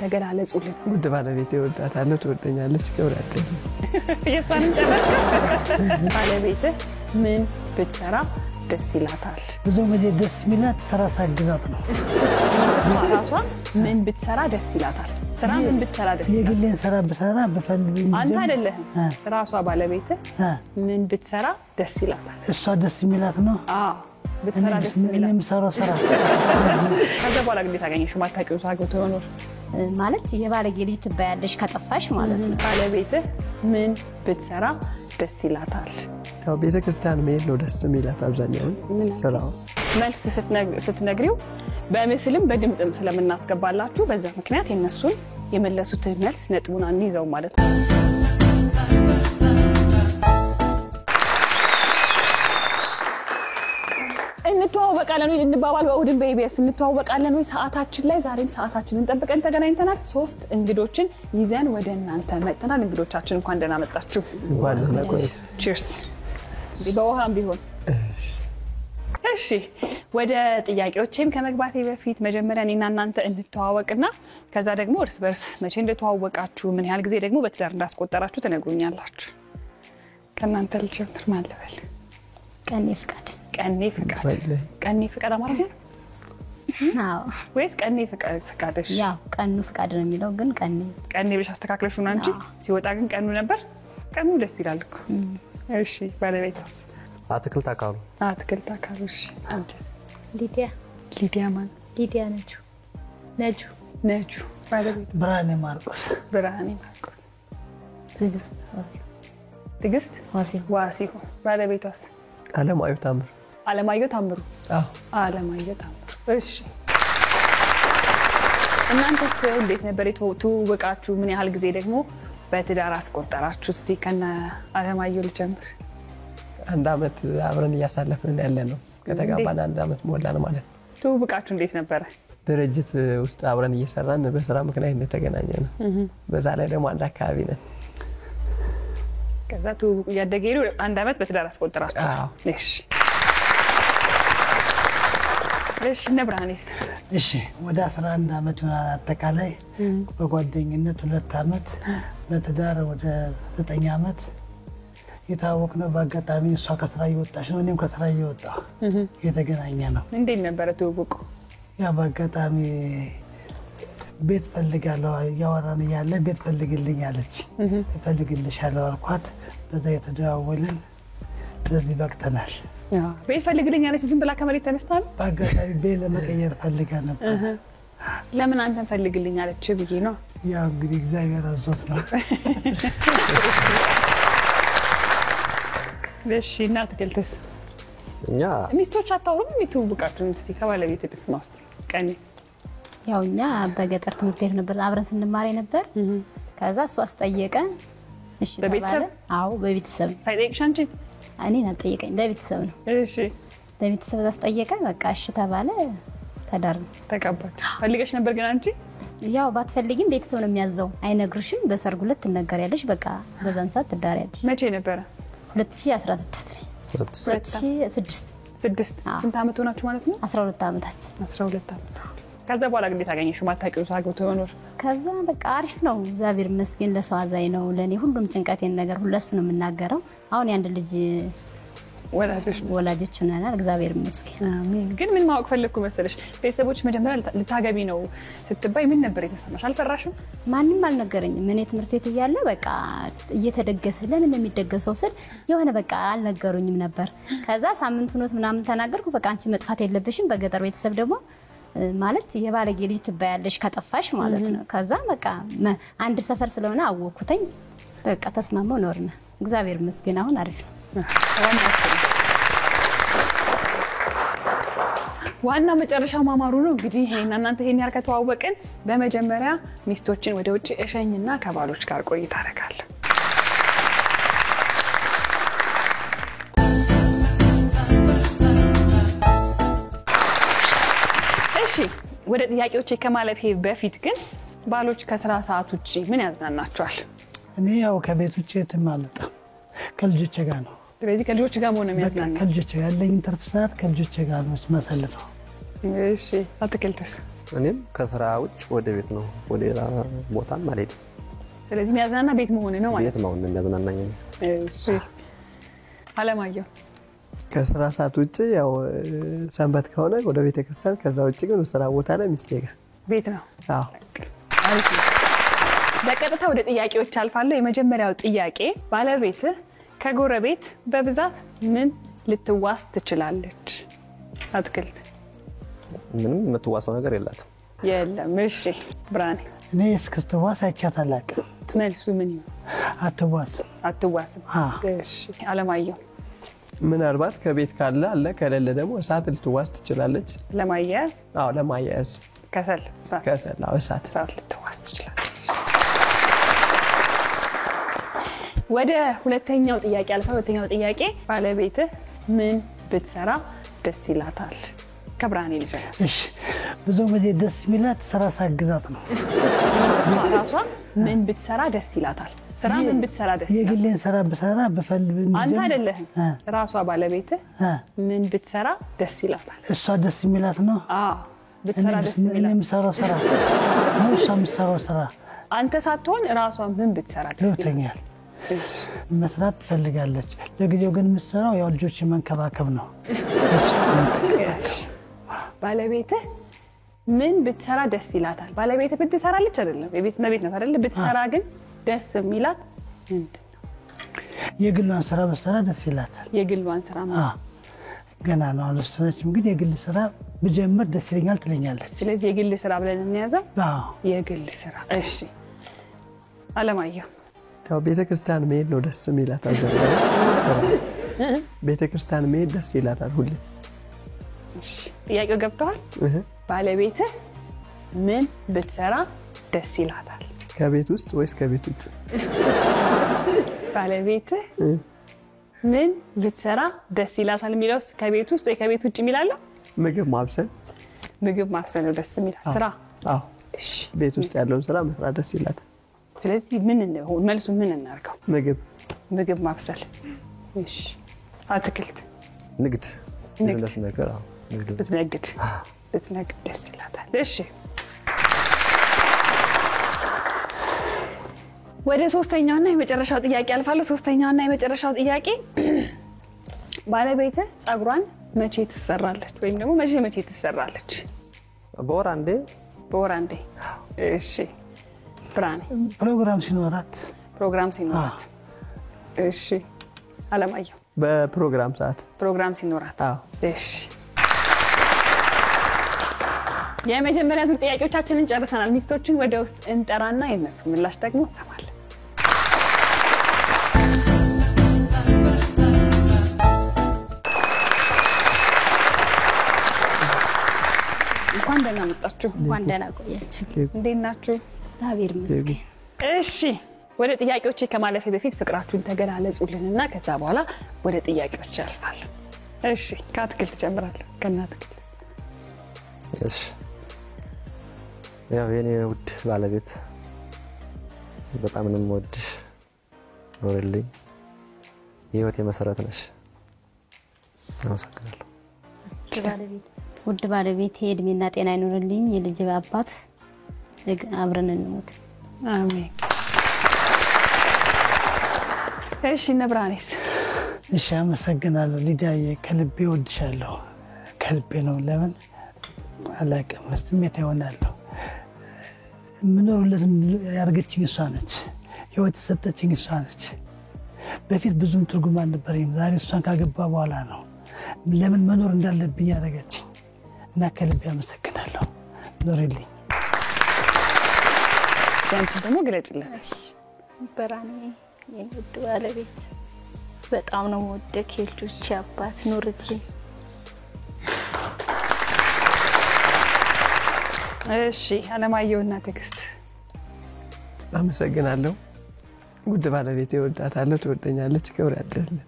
ተገላለጹልን ውድ ባለቤቴ ወዳታለሁ ትወደኛለች ክብራለኝ የሷን ባለቤቴ ምን ብትሰራ ደስ ይላታል ብዙ ጊዜ ደስ የሚላት ስራ ሳግዛት ነው ራሷ ምን ብትሰራ ደስ ይላታል ስራ ምን ብትሰራ ደስ ይላታል የግሌን ስራ ብሰራ በፈልብኝ አንተ አይደለህም ራሷ ባለቤቴ ምን ብትሰራ ደስ ይላታል እሷ ደስ የሚላት ነው አዎ ብትሰራ ደስ ይላታል እኔም ሰራ ከዛ በኋላ ግዴታ አገኘሽ ማታውቂው ሰው አግብቶ ይኖር ማለት የባለጌ ልጅ ትባያለሽ ከጠፋሽ ማለት ነው ባለቤቴ ምን ብትሰራ ደስ ይላታል ያው ቤተክርስቲያን መሄድ ነው ደስ የሚላት አብዛኛው ስራው መልስ ስትነግሪው በምስልም በድምጽም ስለምናስገባላችሁ በዛ ምክንያት የነሱን የመለሱት መልስ ነጥቡን አንይዘው ማለት ነው እንተዋወቃለን ወይ እንባባል በኡድን በኢቢኤስ እንተዋወቃለን ወይ ሰዓታችን ላይ ዛሬም ሰዓታችንን ጠብቀን ተገናኝተናል 3 እንግዶችን ይዘን ወደ እናንተ መጥተናል እንግዶቻችን እንኳን ደህና መጣችሁ ዋለና ቆይስ ቺርስ ቢበውሃም ቢሆን እሺ ወደ ጥያቄዎቼም ከመግባቴ በፊት መጀመሪያ እኔና እናንተ እንተዋወቅና ከዛ ደግሞ እርስ በርስ መቼ እንደተዋወቃችሁ ምን ያህል ጊዜ ደግሞ በትዳር እንዳስቆጠራችሁ ተነግሩኛላችሁ ከናንተ ልጀምር ማለበል ቀኔ ፍቃድ አማርኛ አዎ ወይስ ቀኔ ፍቃድሽ ያው ቀኑ ፍቃድ ነው የሚለው ግን ቀኔ ብለሽ አስተካክለሽ ነው እንጂ ሲወጣ ግን ቀኑ ነበር ቀኑ ደስ ይላል እኮ እሺ ባለቤትስ አትክልት አካሉ እሺ አንተ ሊዲያ ማን ሊዲያ ነጁ ባለቤት ብርሃኔ ማርቆስ ትግስት ዋሲሁ ባለቤቷስ አለማየሁ ታምሩ እሺ እናንተስ እንዴት ነበር የተዋወቃችሁ ምን ያህል ጊዜ ደግሞ በትዳር አስቆጠራችሁ እስቲ ከነ አለማየሁ ልጀምር አንድ አመት አብረን እያሳለፍን ያለነው ከተጋባን አንድ አመት ሞላን ማለት ነው ተዋወቃችሁ እንዴት ነበር ድርጅት ውስጥ አብረን እየሰራን በስራ ምክንያት እንደተገናኘን በዛ ላይ ደግሞ አንድ አካባቢ ነን ከዛ ያደገሩ አንድ አመት በትዳር አስቆጠራችሁ እሺ ነብራኒስ እሺ ወደ 11 አመት አጠቃላይ በጓደኝነት 2 አመት በትዳር ወደ 9 አመት የታወቅነው በአጋጣሚ እሷ ከስራ እየወጣች ነው እኔም ከስራ እየወጣሁ የተገናኘ ነው እንዴት ነበር ተውቁ ያ በአጋጣሚ ቤት ፈልጋለሁ ያወራን ያለ ቤት ፈልግልኝ አለች ፈልግልሻለሁ አልኳት በዛ የተደዋወልን በዚህ በቅተናል ቤት ፈልግልኝ አለች ዝም ብላ ከመሬት ተነስታ በአጋጣሚ ቤት ለመቀየር ፈልጋ ነበር ለምን አንተን ፈልግልኝ አለች ብዬ ነው ያው እንግዲህ እግዚአብሔር አዞት ነው እሺ እናት ገልተስ እኛ ሚስቶች አታውሩም እንተዋወቃችሁ እስቲ ከባለቤት ድስማስ ቀኔ ያው እኛ በገጠር ትምህርት ቤት ነበር አብረን ስንማር ነበር ከዛ እሱ አስጠየቀን እሺ ተባለ አው በቤተሰብ ሳይጠይቅሽ አንቺ እኔን አልጠየቀኝ በቤተሰብ ነው እሺ በቤተሰብ አስጠየቀን በቃ እሺ ተባለ ተዳር ተቀባች ፈልገሽ ነበር ግን አንቺ ያው ባትፈልጊም ቤተሰብ ነው የሚያዘው አይነግርሽም በሰርጉ ዕለት ትነገሪያለሽ በቃ በዛን ሰዓት ትዳሪያለሽ መቼ ነበር 2016 ላይ 2006 ስንት አመት ሆናችሁ ማለት ነው 12 አመታችን 12 አመት ከዛ በኋላ ግን ታገኘሽ ማታውቂው ሰው አግብቶ ይኖር ከዛ በቃ አሪፍ ነው እግዚአብሔር ይመስገን ለሰው አዛኝ ነው ለኔ ሁሉም ጭንቀቴን ነገር ሁሉስ ነው የምናገረው አሁን ያንድ ልጅ ወላጆች ነናል እግዚአብሔር ይመስገን አሜን ግን ምን ማወቅ ፈለኩ መሰለሽ ቤተሰቦች መጀመሪያ ልታገቢ ነው ስትባይ ምን ነበር የተሰማሽ አልፈራሽም ማንንም አልነገረኝም ምን ትምህርት ቤት እያለ በቃ እየተደገሰ ለምን የሚደገሰው ስል የሆነ በቃ አልነገሩኝም ነበር ከዛ ሳምንት ሆኖት ምናምን ተናገርኩ በቃ አንቺ መጥፋት የለብሽም በገጠር ቤተሰብ ደግሞ ማለት የባለጌ ልጅ ትባያለሽ ከጠፋሽ ማለት ነው ከዛ በቃ አንድ ሰፈር ስለሆነ አወኩተኝ በቃ ተስማማው ኖርና እግዚአብሔር ይመስገን አሁን አሪፍ ነው ዋና መጨረሻ ማማሩ ነው እንግዲህ እናንተ ይሄን ያርካ ተዋወቀን በመጀመሪያ ሚስቶችን ወደ ውጪ እሸኝና ከባሎች ጋር ቆይታ አደርጋለሁ እሺ ወደ ጥያቄዎች ከማለፌ በፊት ግን ባሎች ከስራ ሰዓት ውጪ ምን ያዝናናቸዋል እኔ ያው ከቤት ውጪ ተማለጣ ከልጆቼ ጋር ነው ስለዚህ ከልጆች ጋር ሆነ የሚያዝናና ከልጆቼ ያለኝ ትርፍ ሰዓት ከልጆቼ ጋር ነው ማሳለፈው እሺ አትክልተስ እኔም ከስራ ውጭ ወደ ቤት ነው፣ ወደ ሌላ ቦታም አልሄድም። ስለዚህ የሚያዝናና ቤት መሆን ነው ማለት ቤት መሆን የሚያዝናናኝ ነው። እሺ አለማየሁ ከስራ ሰዓት ውጭ ያው ሰንበት ከሆነ ወደ ቤተክርስቲያን፣ ከዛ ውጭ ግን ስራ ቦታ ላይ ሚስቴ ጋር ቤት ነው። አዎ አሪፍ ነው። በቀጥታ ወደ ጥያቄዎች አልፋለሁ። የመጀመሪያው ጥያቄ ባለቤትህ ከጎረቤት በብዛት ምን ልትዋስ ትችላለች? አትክልት ምንም የምትዋሰው ነገር የላትም። የለም። እሺ ብርሃኔ እኔ እስክትዋስ አይቻት አላውቅም። መልሱ ምን ይሆን? አትዋስም። አትዋስም። እሺ አለማየሁ ምናልባት ከቤት ካለ አለ፣ ከሌለ ደግሞ እሳት ልትዋስ ትችላለች። ለማያያዝ አዎ ለማያያዝ ከሰል አዎ እሳት ልትዋስ ትችላለች። ወደ ሁለተኛው ጥያቄ አልፋ። ሁለተኛው ጥያቄ ባለቤትህ ምን ብትሰራ ደስ ይላታል? ከብርሃኔ ልጅ። እሺ ብዙ ጊዜ ደስ የሚላት ስራ ሳግዛት ነው። ራሷ ምን ብትሰራ ደስ ይላታል? ስራ ምን ብትሰራ ደስ ይላታል? የግሌን ስራ ብሰራ ብፈልግ አንተ አይደለህም፣ ራሷ ባለቤትህ ምን ብትሰራ ደስ ይላታል? እሷ ደስ የሚላት ነው። አዎ ብትሰራ ደስ ይላታል። እኔ የምሰራው ስራ ነው፣ እሷ የምትሰራው ስራ። አንተ ሳትሆን ራሷ ምን ብትሰራ ደስ ይላታል? መስራት ትፈልጋለች። ለጊዜው ግን የምትሰራው ያው ልጆችን መንከባከብ ነው። ባለቤትህ ምን ብትሰራ ደስ ይላታል? ባለቤትህ ብትሰራለች አይደለም፣ የቤት መቤት ነው አይደል? ብትሰራ ግን ደስ የሚላት ምንድን ነው? የግሏን ስራ ብትሰራ ደስ ይላታል። የግሏን ስራ ማለት ገና ነው አልወሰነችም፣ ግን የግል ስራ ብጀምር ደስ ይለኛል ትለኛለች። ስለዚህ የግል ስራ ብለን እንያዘው። አዎ የግል ስራ። እሺ አለማየሁ ያው ቤተክርስቲያን መሄድ ነው ደስ የሚላት። ቤተክርስቲያን መሄድ ደስ ይላታል ሁሌ። እሺ ጥያቄው ገብቷል? ባለቤትህ ምን ብትሰራ ደስ ይላታል? ከቤት ውስጥ ወይስ ከቤት ውጭ? ባለቤትህ ምን ብትሰራ ደስ ይላታል የሚለው ከቤት ውስጥ ወይ ከቤት ውጭ የሚላለው? ምግብ ማብሰል። ምግብ ማብሰል ነው ደስ የሚላት ስራ። አዎ እሺ ቤት ውስጥ ያለውን ስራ መስራት ደስ ይላታል። ስለዚህ ምን ነው መልሱ? ምን እናርገው? ምግብ ማብሰል። እሺ አትክልት ንግድ ቢዝነስ ነገር አዎ ብትነግድ ደስ ይላታል። እሺ ወደ ሶስተኛውና የመጨረሻው ጥያቄ አልፋለሁ። ሶስተኛውና የመጨረሻው ጥያቄ ባለቤትህ ጸጉሯን መቼ ትሰራለች? ወይም ደግሞ መቼ ትሰራለች? በወር አንዴ። እሺ ብርሃኔ ፕሮግራም ሲኖራት። እሺ አለማየሁ በፕሮግራም ሰዓት ሲኖራት። አዎ እሺ የመጀመሪያ ዙር ጥያቄዎቻችንን ጨርሰናል። ሚስቶችን ወደ ውስጥ እንጠራና የነሱ ምላሽ ደግሞ እንሰማለን። እንኳን ደህና መጣችሁ። እንኳን ደህና ቆያችሁ። እንዴት ናችሁ? እግዚአብሔር ይመስገን። እሺ ወደ ጥያቄዎቼ ከማለፌ በፊት ፍቅራችሁን ተገላለጹልንና ከዛ በኋላ ወደ ጥያቄዎች ያልፋለሁ። እሺ ከአትክልት ጀምራለሁ። ከእናትክልት እሺ ያው የኔ ውድ ባለቤት በጣም ነው የምወድሽ፣ ኖርልኝ፣ የህይወቴ መሰረት ነሽ። አመሰግናለሁ። ውድ ባለቤቴ እድሜና ጤና ይኑርልኝ፣ የልጅ አባት፣ አብረን እንሞት። አሜን። እሺ ነብራኔስ? እሺ አመሰግናለሁ ሊዳዬ፣ ከልቤ ወድሻለሁ። ከልቤ ነው። ለምን አላውቅም፣ ስሜት ይሆናለሁ። ምኖርለት ያርገችኝ እሷ ነች፣ ህይወት የሰጠችኝ እሷ ነች። በፊት ብዙም ትርጉም አልነበረኝም። ዛሬ እሷን ካገባ በኋላ ነው ለምን መኖር እንዳለብኝ ያደረገችኝ እና ከልቤ አመሰግናለሁ። ኖርልኝ። አንቺ ደግሞ ግለጭልን። ብርሃኔ የውድ ባለቤት በጣም ነው የምወደው፣ የልጆቼ አባት ኑርልኝ። እሺ አለማየሁና ትዕግስት? አመሰግናለሁ። ውድ ባለቤቴ እወዳታለሁ፣ ትወደኛለች፣ ክብር ያድርልኝ።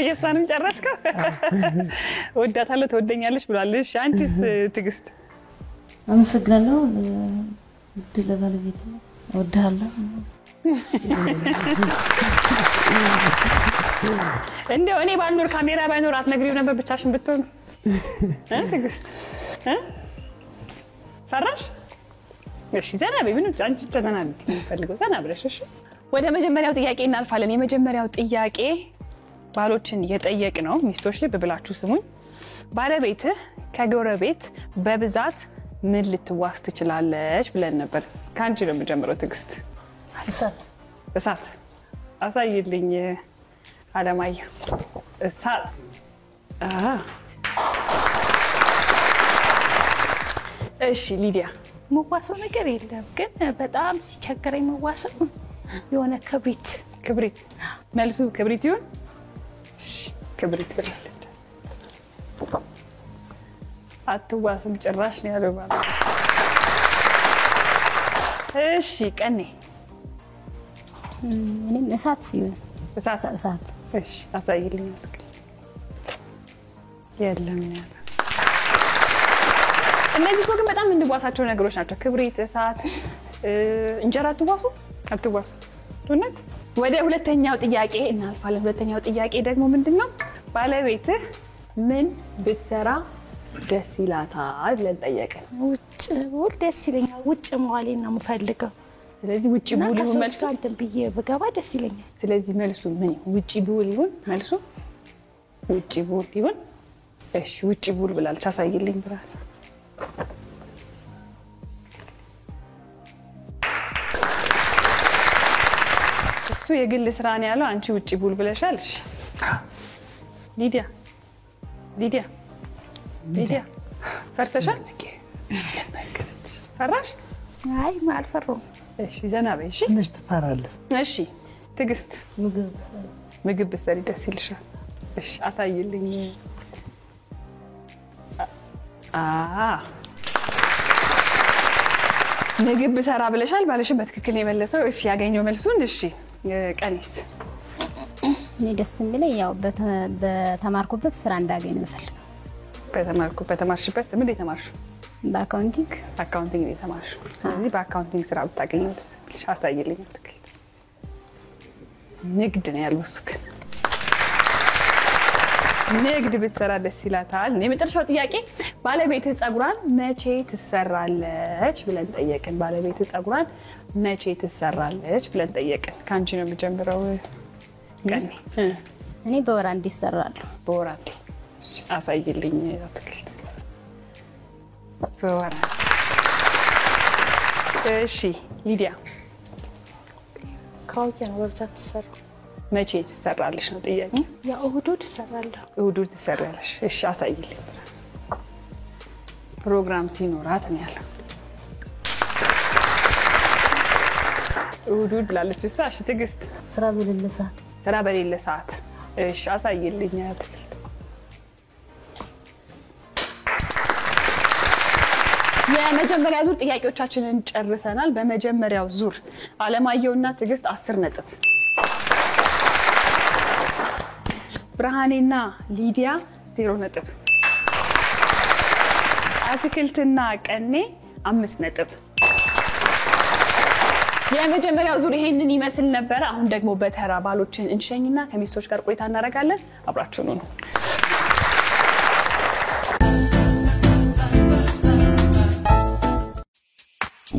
የእሷንም ጨረስከው? እወዳታለሁ ትወደኛለች ብሏል። እሺ አንቺስ ትዕግስት? አመሰግናለሁ። ውድ ባለቤቴ እወዳለሁ። እንደው እኔ ባልኖር ካሜራ ባይኖር አትነግሪው ነበር ብቻሽን ብትሆን? ትዕግስት ፈራሽ? እሺ ዘና በይ። ምን አንቺ ተናናል ፈልገው ዘና ብለሽ እሺ። ወደ መጀመሪያው ጥያቄ እናልፋለን። የመጀመሪያው ጥያቄ ባሎችን እየጠየቅ ነው። ሚስቶች ልብ ብላችሁ ስሙኝ። ባለቤትህ ከጎረቤት በብዛት ምን ልትዋስ ትችላለች ብለን ነበር። ካንቺ ነው የምጀምረው ትግስት። እሳት አሳይልኝ አለማየሁ። እሳት እሺ ሊዲያ። መዋሰው ነገር የለም ግን በጣም ሲቸገረኝ መዋሰው የሆነ ክብሪት መልሱ ክብሪት ይሁን። እሺ ክብሪት ብላለች። አትዋስም ጭራሽ ነው ያለው ማለት። እሺ ቀኔ። እኔም እሳት ይሁን። እሳት እሺ አሳይልኝ። የለም ያለ እነዚህ እኮ ግን በጣም እንድዋሳቸው ነገሮች ናቸው። ክብሪት፣ እሳት፣ እንጀራ አትዋሱ። እውነት። ወደ ሁለተኛው ጥያቄ እናልፋለን። ሁለተኛው ጥያቄ ደግሞ ምንድነው? ባለቤትህ ምን ብትሰራ ደስ ይላታል ብለን ጠየቅን። ውጭ ውል ደስ ይለኛል። ውጭ መዋሌን ነው የምፈልገው። ስለዚህ ውጭ ቡል ይሁን መልሱ። አንተም ብዬ በገባ ደስ ይለኛል። ስለዚህ መልሱ ምን ይሁን? ውጭ ቡል ይሁን መልሱ። ውጭ ቡል ይሁን። እሺ ውጭ ቡል ብላለች። አሳይልኝ ብራል። እሱ የግል ስራ ነው ያለው። አንቺ ውጭ ቡል ብለሻል። እሺ ሊዲያ ፈርተሻል? ፈራሽ? አይ አልፈራሁም። እሺ ዘና በይ። እሺ ትንሽ ትፈራለች። እሺ ትግስት ምግብ ብትሰሪ ደስ ይልሻል? እሺ አሳይልኝ። ምግብ ብሰራ ብለሻል። ባለሽ በትክክል ነው የመለሰው። እሺ ያገኘው መልሱን። እሺ ቀኔስ? እኔ ደስ የሚለኝ ያው በተማርኩበት ስራ እንዳገኝ እንፈልግ። በተማርሽበት ምን የተማርሽው? በአካውንቲንግ ነው የተማርሽው። ስለዚህ በአካውንቲንግ ስራ ብታገኘው አሳይልኝ። ትክክል ንግድ ነው ያለው እሱ ግን ንግድ ብትሰራ ደስ ይላታል። የመጨረሻው ጥያቄ ባለቤትህ ፀጉሯን መቼ ትሰራለች ብለን ጠየቅን። ባለቤትህ ፀጉሯን መቼ ትሰራለች ብለን ጠየቅን። ካንቺ ነው የምጀምረው ቀኔ። እኔ በወር አንዴ እሰራለሁ። በወር አንዴ አሳይልኝ። አትክልት በወር እሺ ሊዲያ? ካውያ ነው በብዛት ትሰራው። መቼ ትሰራለሽ ነው ጥያቄ። ያ እሁድ ትሰራለሁ። እሁድ ትሰራለሽ። እሺ አሳይልኝ። ፕሮግራም ሲኖራት ነው ያለው። እሁድ ብላለች እሷ። እሺ ትግስት? ስራ በሌለ ሰዓት። እሺ አሳይልኝ። አትክልት የመጀመሪያ ዙር ጥያቄዎቻችንን ጨርሰናል። በመጀመሪያው ዙር አለማየሁና ትግስት 10 ነጥብ፣ ብርሃኔና ሊዲያ 0 ነጥብ፣ አትክልትና ቀኔ 5 ነጥብ። የመጀመሪያው ዙር ይሄንን ይመስል ነበር። አሁን ደግሞ በተራ ባሎችን እንሸኝና ከሚስቶች ጋር ቆይታ እናደርጋለን። አብራችሁን ነው።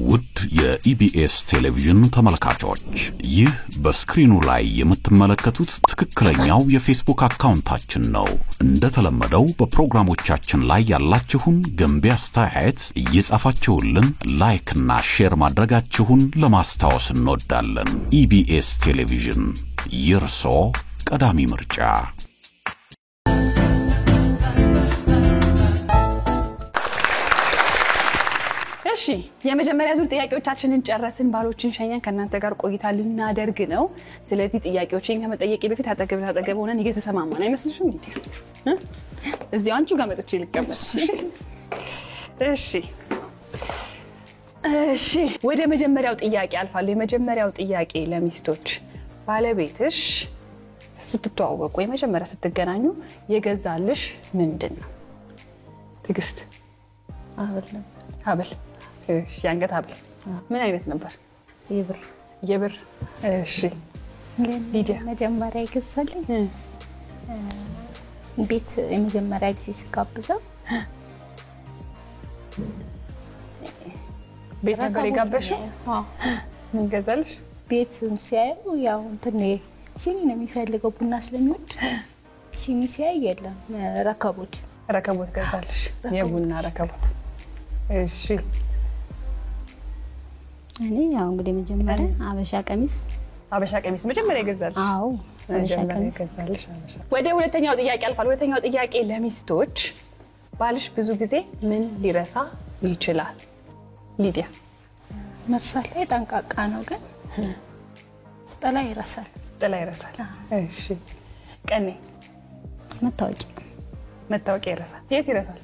ውድ የኢቢኤስ ቴሌቪዥን ተመልካቾች፣ ይህ በስክሪኑ ላይ የምትመለከቱት ትክክለኛው የፌስቡክ አካውንታችን ነው። እንደተለመደው በፕሮግራሞቻችን ላይ ያላችሁን ገንቢ አስተያየት እየጻፋችሁልን ላይክ እና ሼር ማድረጋችሁን ለማስታወስ እንወዳለን። ኢቢኤስ ቴሌቪዥን የርሶ ቀዳሚ ምርጫ። እሺ የመጀመሪያ ዙር ጥያቄዎቻችንን ጨረስን። ባሎችን ሸኛን ከናንተ ጋር ቆይታ ልናደርግ ነው። ስለዚህ ጥያቄዎችን ከመጠየቄ በፊት አጠገብ ሆነን እየተሰማማን አይመስልሽም እንዴ? እዚህ አንቺ ጋር መጥቼ ልቀመጥ። እሺ ወደ መጀመሪያው ጥያቄ አልፋለሁ። የመጀመሪያው ጥያቄ ለሚስቶች፣ ባለቤትሽ ስትተዋወቁ የመጀመሪያ ስትገናኙ የገዛልሽ ምንድነው? ትግስት? ሀብል። እሺ የአንገት ሀብል። ምን አይነት ነበር? የብር። እሺ ሊዲያ? መጀመሪያ ይገዛልኝ ቤት የመጀመሪያ ጊዜ ስጋብዘው ቤት ነበር የጋበሽው? አዎ ምን ገዛልሽ? ቤት ሲያዩ ያው እንትን ሲኒ ነው የሚፈልገው ቡና ስለሚወድ ሲኒ ሲያይ የለም ረከቦት ገዛልሽ? የቡና ረከቦት። እሺ እኔ ያው እንግዲህ መጀመሪያ አበሻ ቀሚስ መጀመሪያ ገዛልሽ? አዎ አበሻ ቀሚስ ገዛልሽ። ወደ ሁለተኛው ጥያቄ አልፋል። ሁለተኛው ጥያቄ ለሚስቶች ባልሽ ብዙ ጊዜ ምን ሊረሳ ይችላል? ሊዲያ መርሳት ላይ ጠንቃቃ ነው፣ ግን ጥላ ይረሳል። እሺ ቀኔ መታወቂያ ይረሳል። የት ይረሳል?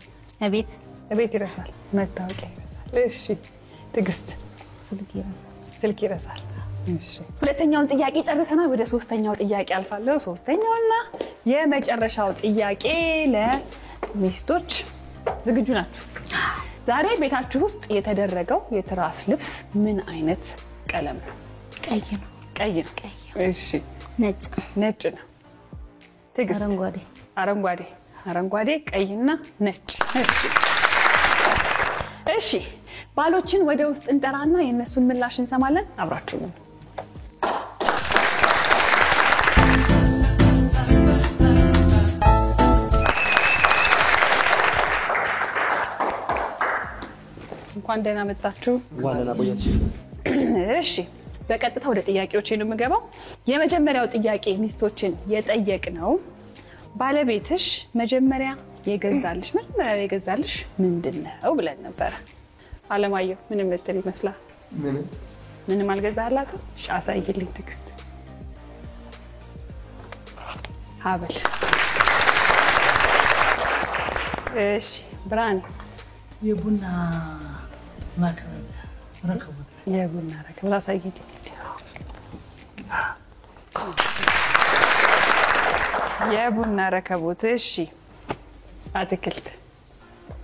እቤት ይረሳል። መታወቂያ ይረሳል። እሺ ትዕግስት ስልክ ይረሳል። እሺ ሁለተኛውን ጥያቄ ጨርሰናል። ወደ ሶስተኛው ጥያቄ አልፋለሁ። ሶስተኛውና የመጨረሻው ጥያቄ ለሚስቶች ዝግጁ ናችሁ? ዛሬ ቤታችሁ ውስጥ የተደረገው የትራስ ልብስ ምን አይነት ቀለም ነው? ቀይ ነው። እሺ ነጭ ነው። ትዕግስት አረንጓዴ፣ ቀይና ነጭ። እሺ ባሎችን ወደ ውስጥ እንጠራና የነሱን ምላሽ እንሰማለን። አብራችሁ ነው። እንኳን ደህና መጣችሁ። እሺ በቀጥታ ወደ ጥያቄዎች ነው የምገባው። የመጀመሪያው ጥያቄ ሚስቶችን የጠየቅነው ባለቤትሽ መጀመሪያ የገዛልሽ ምንድነው ብለን ነበር። አለማየሁ ምንም ልትል ይመስላል? ምንም አልገዛላትም? እሺ አሳይልኝ ትዕግስት። ሀብል። እሺ ብርሃን? የቡና ረከቦት። የቡና ረከቦት አሳይልኝ። የቡና ረከቦት። እሺ አትክልት።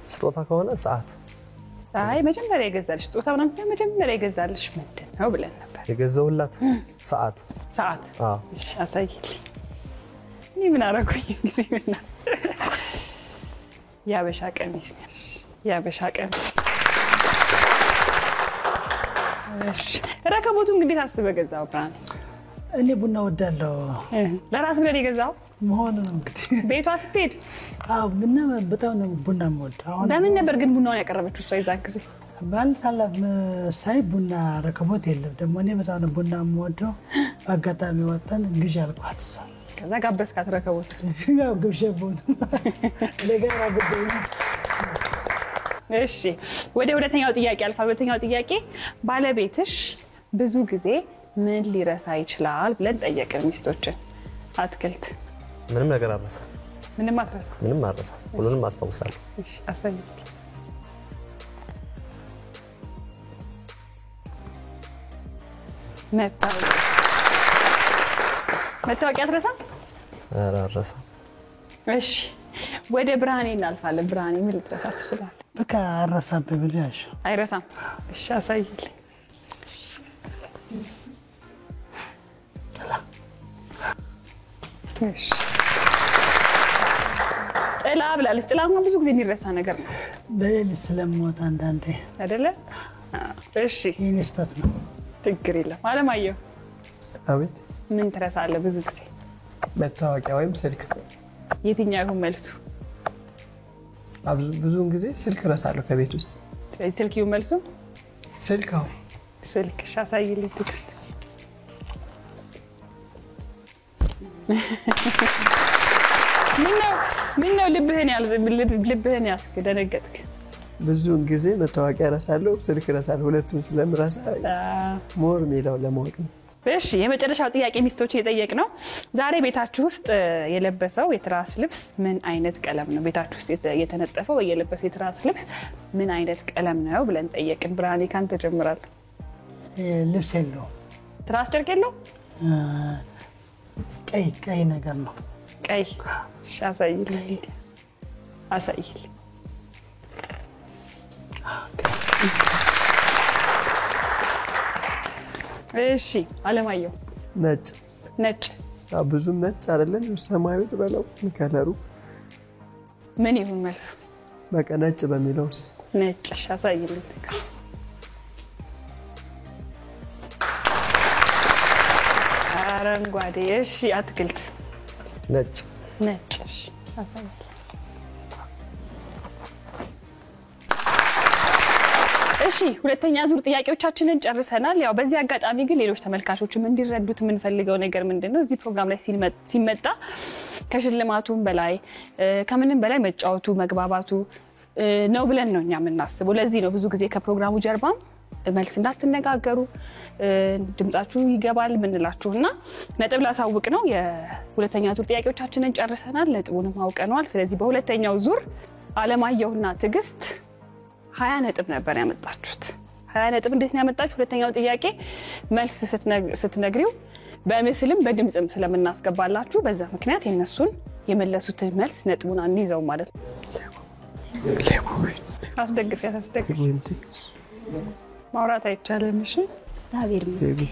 ስጦታ ከሆነ ሰዓት። አይ መጀመሪያ የገዛልሽ ስጦታ ምናምን መጀመሪያ የገዛልሽ ምንድነው ብለን ነበር። የገዛውላት ሰዓት። አዎ እሺ አሳይልኝ። እኔ ምን አደረኩኝ እንግዲህ? የሀበሻ ቀሚስ። እሺ ረከቦቱ እንግዲህ አስበህ ገዛው ብርሃን? እኔ ቡና ወዳለሁ። ለራስ ብለን የገዛው መሆኑ ነው እንግዲህ። ቤቷ ስትሄድ ግን በጣም ነው ቡና የምወደው። በምን ነበር ግን ቡናውን ያቀረበችው እሷ የዛን ጊዜ? ባልታላፍ ሳይ ቡና ረከቦት የለም። ደግሞ እኔ በጣም ነው ቡና የምወደው። በአጋጣሚ ወጣን ግዢ አልኳት እሷ። ከዛ ጋበዝካት ረከቦት? ያው ግብዣቦት ለጋራ ጉዳይ ነው። እሺ ወደ ሁለተኛው ጥያቄ አልፋለሁ። ሁለተኛው ጥያቄ ባለቤትሽ ብዙ ጊዜ ምን ሊረሳ ይችላል ብለን ጠየቅን ሚስቶችን። አትክልት። ምንም ነገር አረሳ? ምንም አትረሳ? ምንም አረሳ፣ ሁሉንም አስታውሳለሁ። እሺ አሳይልኝ። መታወቂያ አትረሳም? ኧረ አረሳ። እሺ ወደ ብርሃኔ እናልፋለን። ብርሃኔ ምን ልትረሳ ትችላለህ? በቃ አረሳም ብለሽ። አይረሳም። እሺ አሳይልኝ። ጥላ ብላለች። ጥላ እንኳን ብዙ ጊዜ የሚረሳ ነገር ነው። በሌሊት ስለምወጣ አንዳንዴ አይደለ? እሺ የኔ ስህተት ነው። ችግር የለም። አለማየሁ አቤት። ምን ትረሳለህ ብዙ ጊዜ? መታወቂያ ወይም ስልክ። የትኛው ይሁን መልሱ? ብዙውን ጊዜ ስልክ እረሳለሁ ከቤት ውስጥ። ስለዚህ ስልክ ይሁን መልሱ? ስልክ። አዎ ስልክ። እሺ አሳይልኝ ትዕግስት። ምነው ልብህን ያዝክ? ደነገጥክ? ብዙውን ጊዜ መታወቂያ እረሳለሁ፣ ስልክ እረሳለሁ። ሁለቱም ስለምረሳ ሞር የሚለው ለማወቅ ነው። እሺ የመጨረሻው ጥያቄ ሚስቶች የጠየቅነው ዛሬ ቤታችሁ ውስጥ የለበሰው የትራስ ልብስ ምን አይነት ቀለም ነው? ቤታችሁ ውስጥ የተነጠፈው የለበሰው የትራስ ልብስ ምን አይነት ቀለም ነው ብለን ጠየቅን። ብርሃኔ ካንተ ጀምራለሁ። ልብስ የለውም። ትራስ ጨርቅ የለውም? ቀይ ነገር ነው። ቀይ። እሺ አሳይልኝ። አሳይልኝ። እሺ አለማየሁ? ነጭ። ብዙም ነጭ አይደለም፣ ሰማያዊ በለው ከለሩ። ምን ይሁን መልሱ? በቃ ነጭ በሚለው ነጭ። እሺ አሳይልኝ። አረንጓዴ። እሺ አትክልት ነጭ ነጭ። እሺ አሳይ። እሺ ሁለተኛ ዙር ጥያቄዎቻችንን ጨርሰናል። ያው በዚህ አጋጣሚ ግን ሌሎች ተመልካቾችም እንዲረዱት የምንፈልገው ነገር ምንድነው እዚህ ፕሮግራም ላይ ሲመጣ ከሽልማቱም በላይ ከምንም በላይ መጫወቱ መግባባቱ ነው ብለን ነው እኛ የምናስበው። ለዚህ ነው ብዙ ጊዜ ከፕሮግራሙ ጀርባም መልስ እንዳትነጋገሩ ድምጻችሁ ይገባል ምንላችሁና ነጥብ ላሳውቅ ነው። የሁለተኛ ዙር ጥያቄዎቻችንን ጨርሰናል፣ ነጥቡንም አውቀናል። ስለዚህ በሁለተኛው ዙር አለማየሁና ትግስት 20 ነጥብ ነበር ያመጣችሁት። 20 ነጥብ እንዴት ነው ያመጣችሁት? ሁለተኛው ጥያቄ መልስ ስትነግሪው በምስልም በድምጽም ስለምናስገባላችሁ በዛ ምክንያት የነሱን የመለሱትን መልስ ነጥቡን አንይዘው ማለት ነው። አስደግፍ ማውራት አይቻልም። እሺ እግዚአብሔር ይመስገን።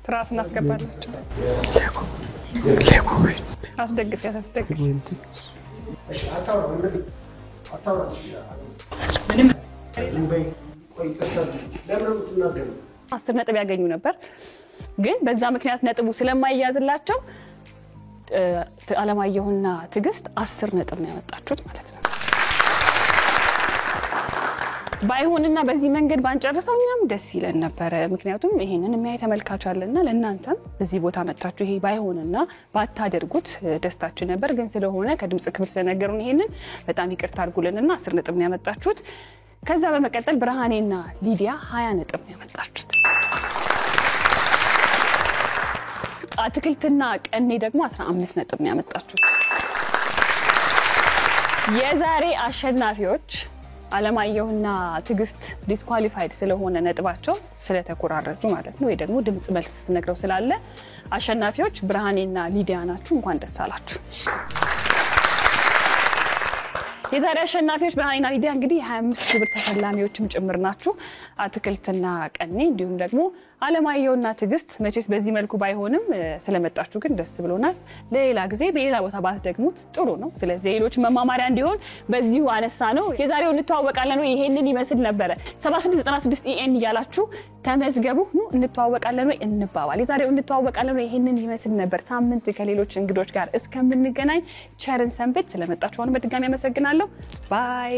ትራስ እናስገባላችሁ። አስደግፍ እሺ አታውራ ምንም 10 ነጥብ ያገኙ ነበር ግን በዛ ምክንያት ነጥቡ ስለማይያዝላቸው አለማየሁና ትግስት 10 ነጥብ ነው ያመጣችሁት ማለት ነው። ባይሆንና በዚህ መንገድ ባንጨርሰው እኛም ደስ ይለን ነበር። ምክንያቱም ይሄንን የሚያይ ተመልካች አለና ለእናንተም በዚህ ቦታ መጣችሁ ይሄ ባይሆንና ባታደርጉት ደስታችን ነበር። ግን ስለሆነ ከድምጽ ክፍል ስለነገሩን ይሄንን በጣም ይቅርታ አድርጉልንና 10 ነጥብ ነው ያመጣችሁት። ከዛ በመቀጠል ብርሃኔና ሊዲያ 20 ነጥብ ነው ያመጣችሁት። አትክልትና ቀኔ ደግሞ 15 ነጥብ ነው ያመጣችሁት። የዛሬ አሸናፊዎች አለማየሁና ትግስት ዲስኳሊፋይድ ስለሆነ ነጥባቸው ስለተቆራረጁ ማለት ነው ወይ ደግሞ ድምጽ መልስ ስትነግረው ስላለ አሸናፊዎች ብርሃኔና ሊዲያ ናችሁ። እንኳን ደስ አላችሁ። የዛሬ አሸናፊዎች ብርሃኔና ሊዲያ እንግዲህ 25 ብር ተሸላሚዎችም ጭምር ናችሁ። አትክልትና ቀኔ እንዲሁም ደግሞ አለማየሁና ትግስት መቼስ በዚህ መልኩ ባይሆንም ስለመጣችሁ ግን ደስ ብሎናል። ለሌላ ጊዜ በሌላ ቦታ ባትደግሙት ጥሩ ነው። ስለዚህ ሌሎች መማማሪያ እንዲሆን በዚሁ አነሳ ነው። የዛሬው እንተዋወቃለን ወይ ይሄንን ይመስል ነበር። 7696 EN እያላችሁ ተመዝገቡ። ነው እንተዋወቃለን ወይ እንባባል። የዛሬው እንተዋወቃለን ወይ ይሄንን ይመስል ነበር። ሳምንት ከሌሎች እንግዶች ጋር እስከምንገናኝ ቸርን ሰንበት። ስለመጣችሁ አሁን በድጋሚ አመሰግናለሁ። ባይ